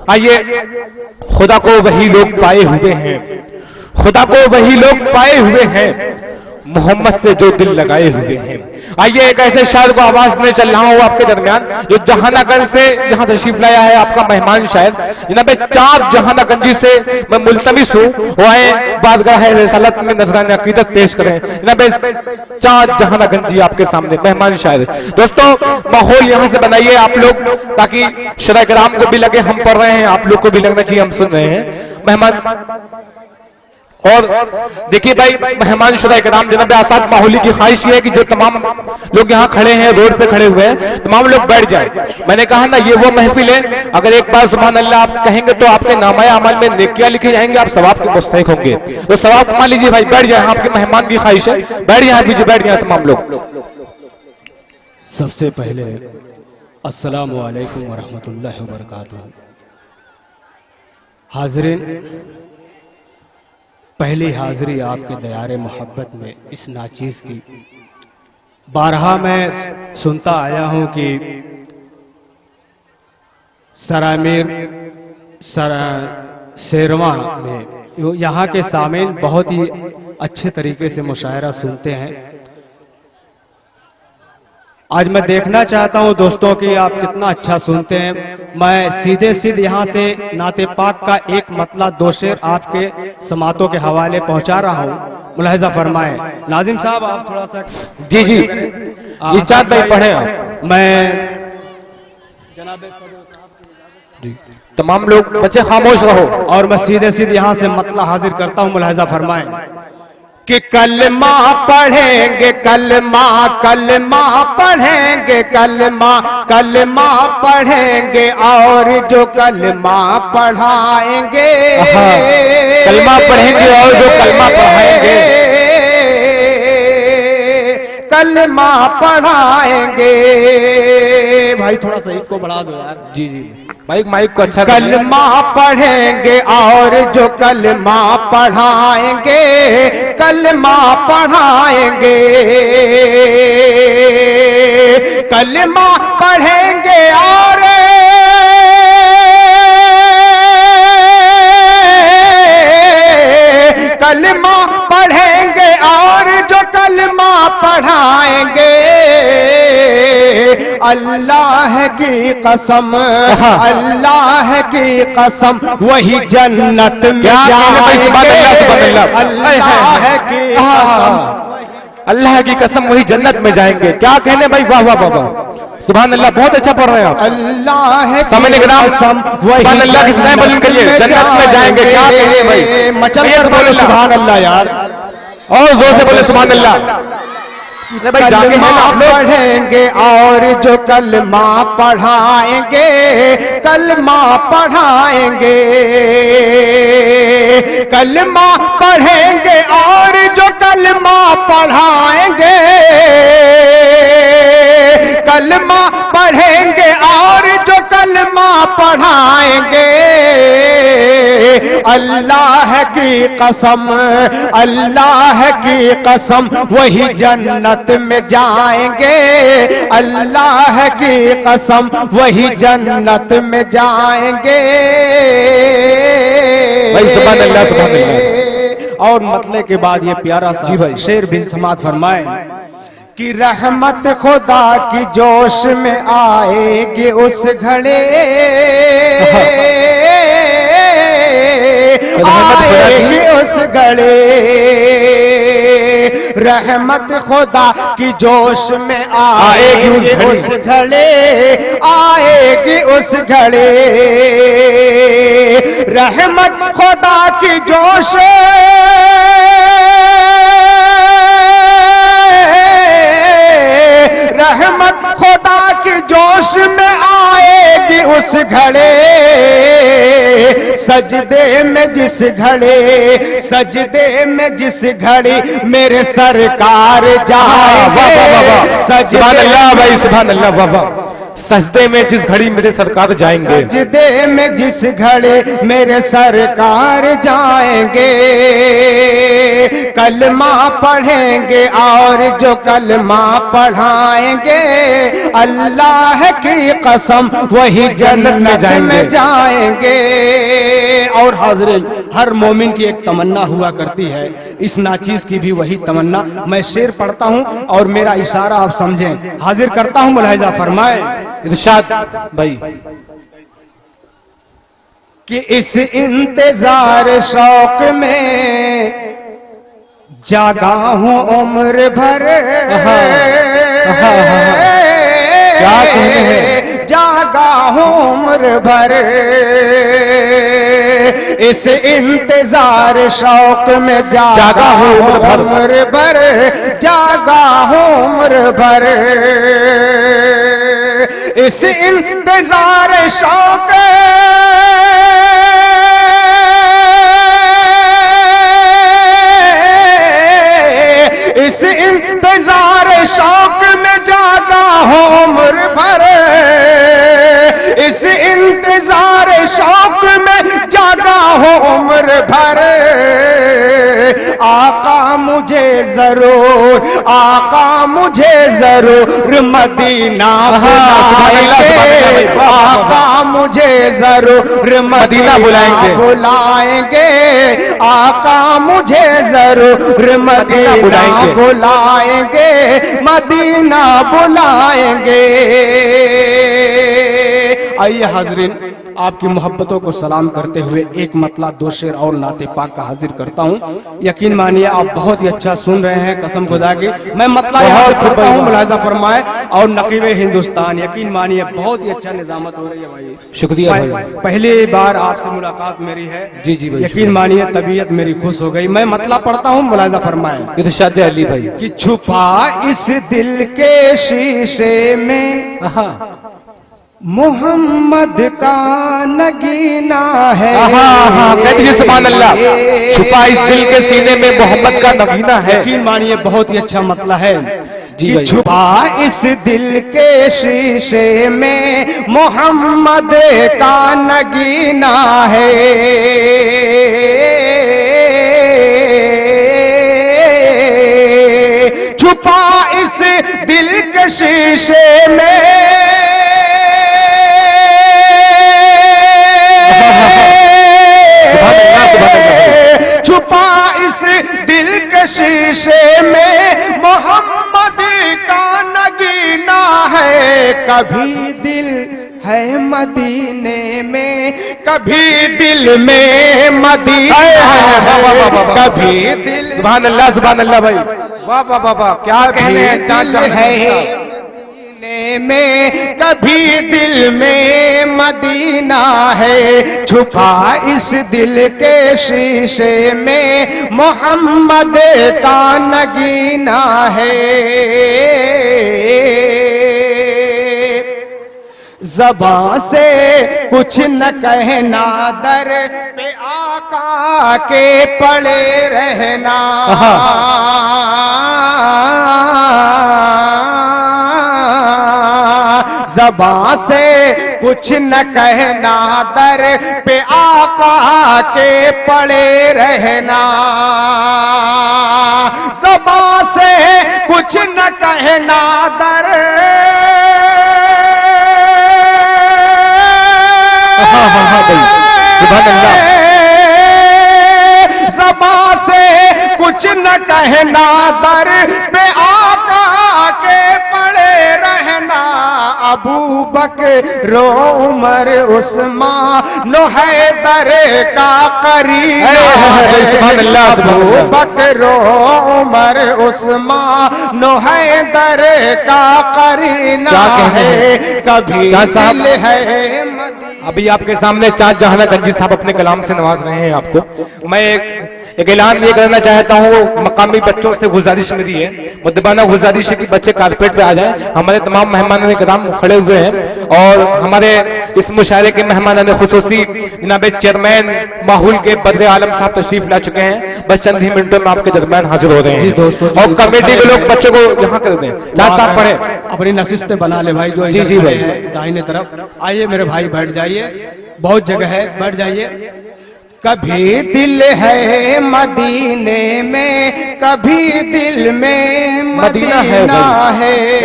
आइए, खुदा को वही लोग पाए हुए हैं, खुदा को वही लोग पाए हुए हैं, मोहम्मद से जो दिल लगाए हुए हैं। आइए एक ऐसे शायर को आवाज में चल रहा हूं आपके दरमियान, जो जहानागंज से यहां तशरीफ लाया है, आपका मेहमान शायर जनाब चार जहानागंजी से मैं मुल्तमिस हूं, वो आए बादगाह रिसालत में नजराने अकीदत पेश करें। जनाब चार जहानागंजी आपके सामने मेहमान शायर। दोस्तों माहौल यहां से बनाइए आप लोग, ताकि शरा कराम को भी लगे हम पढ़ रहे हैं, आप लोग को भी लगना चाहिए हम सुन रहे हैं। मेहमान और देखिए भाई, मेहमान शुदा कराम जनाब आसाद माहौली की ख्वाहिश ये है कि जो तमाम लोग यहाँ खड़े हैं, रोड पे खड़े हुए हैं, तमाम लोग बैठ जाएं। मैंने कहा ना ये वो महफिल है, अगर एक बार सुभान अल्लाह आप कहेंगे तो आपके नामाए अमल में नेकियां लिखे जाएंगे, आप सवाब के मुस्तहिक होंगे। तो सवाब मान लीजिए भाई, बैठ जाए, आपके मेहमान की ख्वाहिश है, बैठ जाए, बैठ जाए तमाम लोग। सबसे पहले अस्सलामु अलैकुम वरहमतुल्लाहि वबरकातुहू। हाज़रीन, पहली हाजिरी आपके दयारे मोहब्बत में इस नाचीज़ की बारहा मैं सुनता आया हूँ कि सरामीर शेरवा में यहाँ के सामीन बहुत ही अच्छे तरीके से मुशायरा सुनते हैं। आज मैं देखना चाहता हूं दोस्तों कि आप कितना अच्छा सुनते हैं। मैं सीधे यहाँ से नाते पाक का एक मतला दो शेर आपके समातों के हवाले पहुंचा रहा हूं, मुलाहिजा फरमाएं। नाजिम साहब आप थोड़ा सा जी जी जी चाँद भाई पढ़े आप। मैं तमाम लोग बच्चे खामोश रहो, और मैं सीधे यहाँ से मतला हाजिर करता हूं, मुलाहिजा फरमाएं कि कलमा पढ़ेंगे, कलमा कलमा पढ़ेंगे, कलमा कलमा पढ़ेंगे, और जो कलमा पढ़ाएंगे, कलमा पढ़ेंगे और जो कलमा पढ़ाएंगे, कलमा पढ़ाएंगे। भाई थोड़ा सा इसको बढ़ा दो यार। जी जी माइक को अच्छा। कलमा पढ़ेंगे और जो कलमा पढ़ाएंगे, कलमा पढ़ाएंगे, कलमा पढ़ेंगे और कलमा पढ़ेंगे, और जो कलमा पढ़ाएंगे, अल्लाह की कसम, अल्लाह की कसम वही जन्नत में जाएंगे। अल्लाह की कसम, अल्लाह की कसम वही जन्नत में जाएंगे। क्या कहने भाई, वाह वाह वाह वाह, सुभान अल्लाह, बहुत अच्छा पढ़ रहे हैं आप। अल्लाह समझ कसम वही अल्लाह की सलाम बुलंद करिए, जन्नत में जाएंगे। क्या कहने भाई, मचल कर बोले सुभान अल्लाह यार, और जोर से बोले सुभान अल्लाह। कलमा पढ़ेंगे और जो कलमा पढ़ाएंगे, कलमा पढ़ाएंगे, कलमा पढ़ेंगे और जो कलमा पढ़ाएंगे, कलमा पढ़ेंगे और जो कलमा पढ़ाएंगे, अल्लाह की कसम, अल्लाह की कसम वही जन्नत में जाएंगे, अल्लाह की कसम वही जन्नत में जाएंगे। भाई सुभान अल्लाह, सुभान अल्लाह। और मतले के बाद ये प्यारा सा शेर भी समात फरमाए कि रहमत खुदा की जोश में आएगी उस घड़े, आएगी उस घड़े, रहमत खुदा की जोश में आएगी उस घड़े, आएगी उस घड़े, रहमत खुदा की जोश, रहमत खुदा की जोश में आएगी उस घड़े, सजदे में जिस घड़े, सजदे में जिस घड़ी मेरे सरकार जाएंगे, सुभान अल्लाह भाई, सुभान अल्लाह, वाह वाह, सजदे में जिस घड़ी मेरे सरकार जाएंगे, सजदे में जिस घड़ी मेरे सरकार जाएंगे, कलमा पढ़ेंगे और जो कलमा पढ़ाएंगे, अल्लाह की कसम वही जन्नत में जाएंगे। और हाज़रीन, हर मोमिन की एक तमन्ना हुआ करती है, इस नाचीज की भी वही तमन्ना। मैं शेर पढ़ता हूं और मेरा इशारा आप समझें। हाजिर करता हूं, मुलाहिजा फरमाए। इरशाद भाई कि इस इंतजार शौक में जागा हूं उम्र भर, क्या कहने हैं, जागा हूं उम्र भर, इस इंतजार शौक में जागा हूं उम्र भर, जागा हूं उम्र भर, इस इंतजार शौक इस इंतजार शौक में जागा हूं उम्र भर, इस इंतजार शौक में जागा हूं उम्र भर, आका मुझे जरूर, आका मुझे जरूर मदीना बुलाएंगे, आका मुझे जरूर मदीना बुलाएंगे, आका मुझे जरूर मदीना बुलाएंगे, मदीना बुलाएंगे। आइए हाजरीन, आपकी मोहब्बतों को सलाम करते हुए एक मतला दो शेर और नाते पाक का हाजिर करता हूँ। यकीन मानिए आप बहुत ही अच्छा सुन रहे हैं, कसम खुदा की। मैं मतला यहाँ करता हूँ, मुलाहिजा फरमाए। और नकीबे हिंदुस्तान, यकीन मानिए बहुत ही अच्छा निजामत हो रही है भाई, शुक्रिया भाई। पहली बार आपसे मुलाकात मेरी है। जी जी भाई, यकीन मानिए तबीयत मेरी खुश हो गई। मैं मतला पढ़ता हूँ, मुलाहिजा फरमाए। इरशाद अली भाई कि छुपा इस दिल के शीशे में मोहम्मद का नगीना है। कहते सुभान अल्लाह। छुपा इस दिल के सीने में मोहम्मद का नगीना है। यकीन मानिए बहुत ही अच्छा मतलब है जी कि छुपा इस दिल के शीशे में मोहम्मद का नगीना है, छुपा इस दिल के शीशे में छुपा इस दिल के शीशे में मोहम्मद का नगीना है। कभी दिल है मदीने में, कभी दिल में मदीना है, कभी दिल। सुभान अल्लाह भाई, वाह वाह वाह वाह, क्या कहने हैं। चांद है में, कभी दिल में मदीना है, छुपा इस दिल के शीशे में मोहम्मद का नगीना है। ज़बां से कुछ न कहना, दर पे आका के पड़े रहना, ज़बां से कुछ न कहना, दर पे आका के पड़े रहना, ज़बां से कुछ न कहना, दर ज़बां से कुछ न कहना, दर पे आका के पड़े रहना, अबू बकर उमर उस्मान हैदर का करीब, अबू बकर उमर उस्मान हैदर का करीना है, कभी दिल है मदीना। अभी आपके सामने चाँद जहाना गंजी साहब अपने कलाम से नवाज रहे हैं आपको। मैं एक ऐलान ये करना चाहता हूँ, मकामी बच्चों से गुजारिश मेरी है, मुद्दबाना गुजारिश है कि बच्चे कारपेट पे आ जाएं। हमारे तमाम मेहमान इकराम खड़े हुए हैं और हमारे इस मुशायरे के मेहमान खुसूसी जनाब चेयरमैन माहौल के बदरे आलम साहब तशरीफ ला चुके हैं। बस चंद ही मिनटों में आपके दरमियान हाजिर हो रहे हैं। दोस्तों, और कमेटी के लोग बच्चों को यहाँ कर दें, जहाँ साहब पढ़े अपनी नशिस्तें बना ले भाई, जो जी भाई दाहिने तरफ आइए मेरे भाई, बैठ जाइए, बहुत जगह है, बैठ जाइए। कभी दिल है मदीने में, कभी दिल में मदीना है।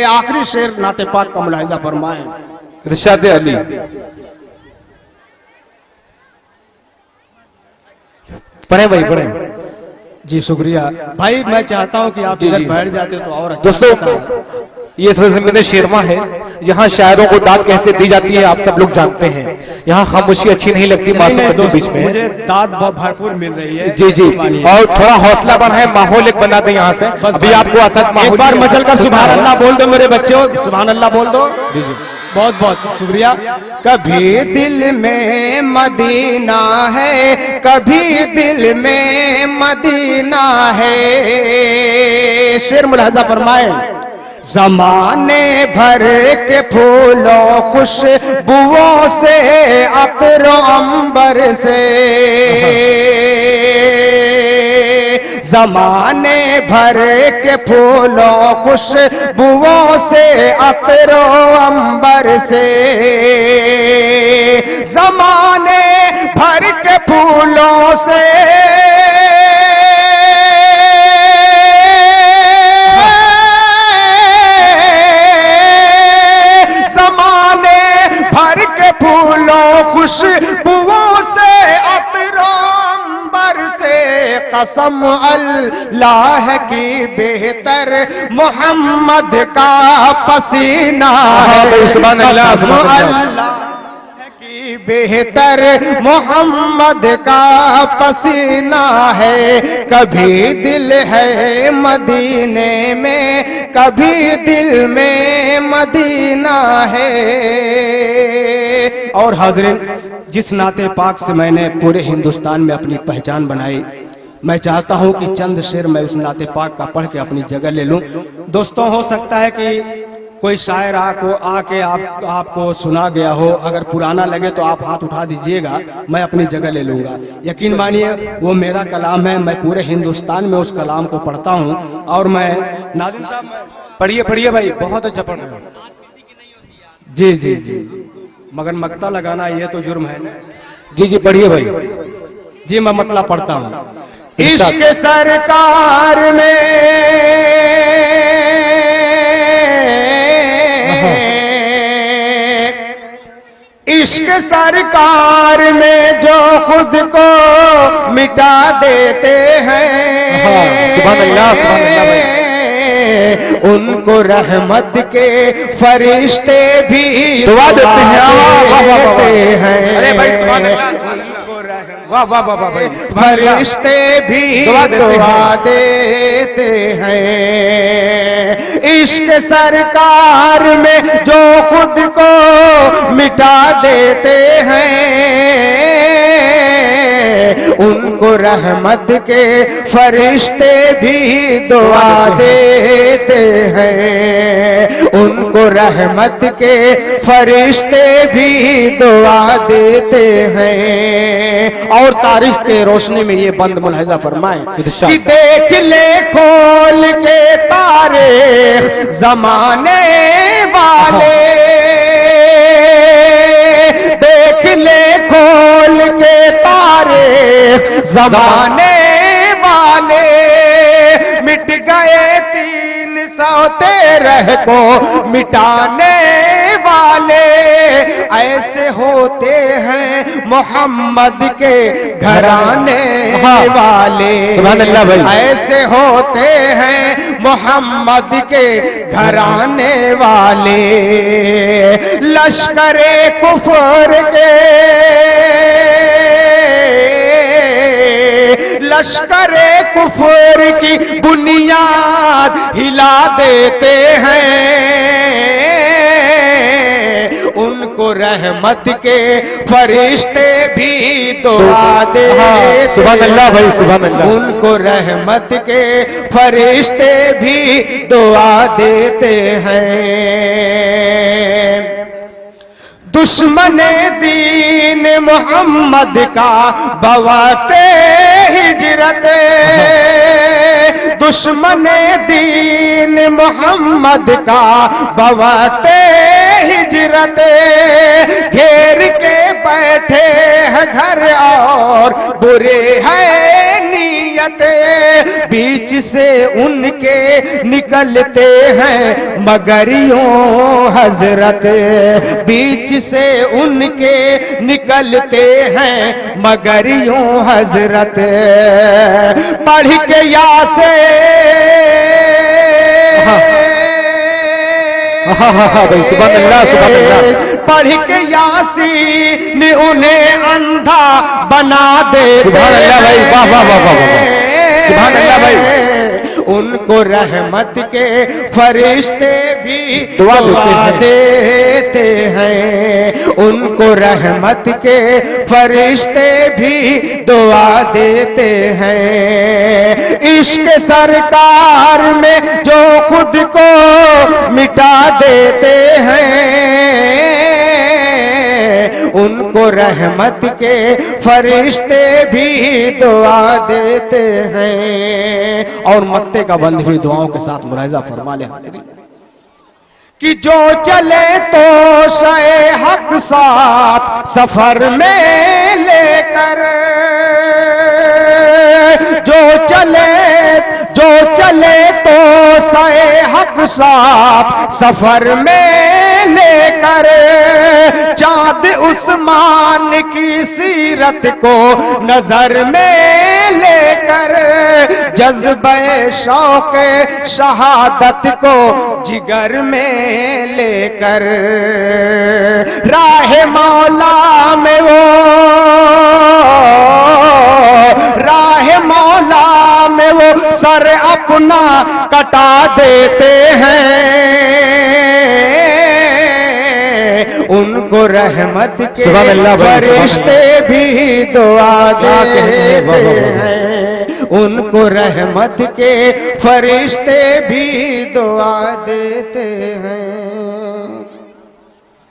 आखिरी शेर नाते पाक का मुलाहिजा फरमाएं। इरशाद अली। पढ़े भाई पढ़े। जी शुक्रिया भाई, मैं चाहता हूं कि आप इधर बैठ जाते तो और अच्छा। दोस्तों, ये सरजमीन शेरमा है, यहाँ शायरों को दाद कैसे दी जाती है आप सब लोग जानते हैं। यहाँ खामोशी अच्छी नहीं लगती मासूम बच्चों बीच में, मुझे दाद बहुत भरपूर मिल रही है। जी जी, और थोड़ा हौसला बढ़ाए, माहौल एक बना दे यहाँ से। अभी आपको असद एक बार मचल कर सुभान अल्लाह बोल दो मेरे बच्चों, सुभान अल्लाह बोल दो। बहुत बहुत शुक्रिया। कभी दिल में मदीना है, कभी दिल में मदीना है। शेर मुलाहिजा फरमाए। ज़माने भर के फूलों खुशबुओं से, अत्रो अंबर से, ज़माने भर के फूलों खुशबुओं से, अत्रो अंबर से, ज़माने भर के फूलों से, खुशबुओं से, अत्रो अंबर से, कसम अल्लाह की बेहतर मोहम्मद का पसीना है। सुभान अल्लाह, सुभान अल्लाह की बेहतर मोहम्मद का पसीना है। कभी दिल है मदीने में, कभी दिल में मदीना है। और हाज़रीन, जिस नाते पाक से मैंने पूरे हिंदुस्तान में अपनी पहचान बनाई, मैं चाहता हूं कि चंद शेर मैं उस नाते पाक का पढ़ के अपनी जगह ले लूं। दोस्तों, हो सकता है कि कोई शायर आके आपको सुना गया हो, अगर पुराना लगे तो आप हाथ उठा दीजिएगा, मैं अपनी जगह ले लूंगा। यकीन मानिए वो मेरा कलाम है, मैं पूरे हिंदुस्तान में उस कलाम को पढ़ता हूं। और मैं नाज़िम साहब पढ़िए पढ़िए भाई, बहुत अच्छा पढ़ रहे हो। जी जी जी, मगर मक्ता लगाना ये तो जुर्म है। जी जी पढ़िए भाई। जी मैं मतलब पढ़ता हूं। इश्क सरकार में, इश्क सरकार में जो खुद को मिटा देते हैं, सुभान अल्लाह, सुभान अल्लाह भाई। उनको रहमत के फरिश्ते भी दुआ देते हैं। अरे भाई सुभान अल्लाह, वाह वाह वाह वाह भाई। फरिश्ते भी दुआ देते हैं। इश्क सरकार में जो खुद को मिटा देते हैं, उनको रहमत के फरिश्ते भी दुआ देते हैं। उनको रहमत के फरिश्ते भी दुआ देते हैं। और तारीख के रोशनी में ये बंद मुलाहिजा फरमाएं कि देख ले खोल के तारे जमाने वाले, देख ले खोल के तारे जमाने वाले, मिट गए 313 को मिटाने वाले। ऐसे होते हैं मोहम्मद के घराने वाले, सुभान अल्लाह भाई। ऐसे होते हैं मोहम्मद के घराने वाले। लश्करे कुफर के, लश्करे कुफर की बुनियाद हिला देते हैं। उनको रहमत के फरिश्ते भी दुआ देते, सुभान अल्लाह भाई, सुभान अल्लाह। उनको रहमत के फरिश्ते भी दुआ देते हैं। दुश्मने दीन मोहम्मद का बवाते हिजरत, दुश्मने दीन मोहम्मद का बवाते हिजरत, घेर के बैठे हैं घर और बुरे है नीयत, बीच से उनके निकलते हैं मगर यूं हजरत, बीच से उनके निकलते हैं मगर यूं हजरत। पढ़ के यासे भाई सुभान अल्लाह सुभान अल्लाह। पढ़ के यासीन उन्हें अंधा बना दे। सुभान अल्लाह भाई, वाह वाह वाह वाह वाह, सुभान अल्लाह भाई। उनको रहमत के फरिश्ते भी दुआ देते हैं, उनको रहमत के फरिश्ते भी दुआ देते हैं। इश्क सरकार में जो खुद को मिटा देते हैं, उनको रहमत के फरिश्ते भी दुआ देते हैं। और मत्ते का बंद हुई दुआओं के साथ मुलाहिजा फरमा ले हाज़िरीन कि जो चले तो शे हक साथ सफर में लेकर, जो चले तो शे हक साथ सफर में लेकर, चाँद उस्मान की सीरत को नजर में लेकर, जज्बे शौक शहादत को जिगर में लेकर, राह मौला में वो राह मौला में वो सर अपना कटा देते हैं, उनको रहमत के फरिश्ते भी दुआ देते हैं, उनको रहमत के फरिश्ते भी दुआ देते हैं।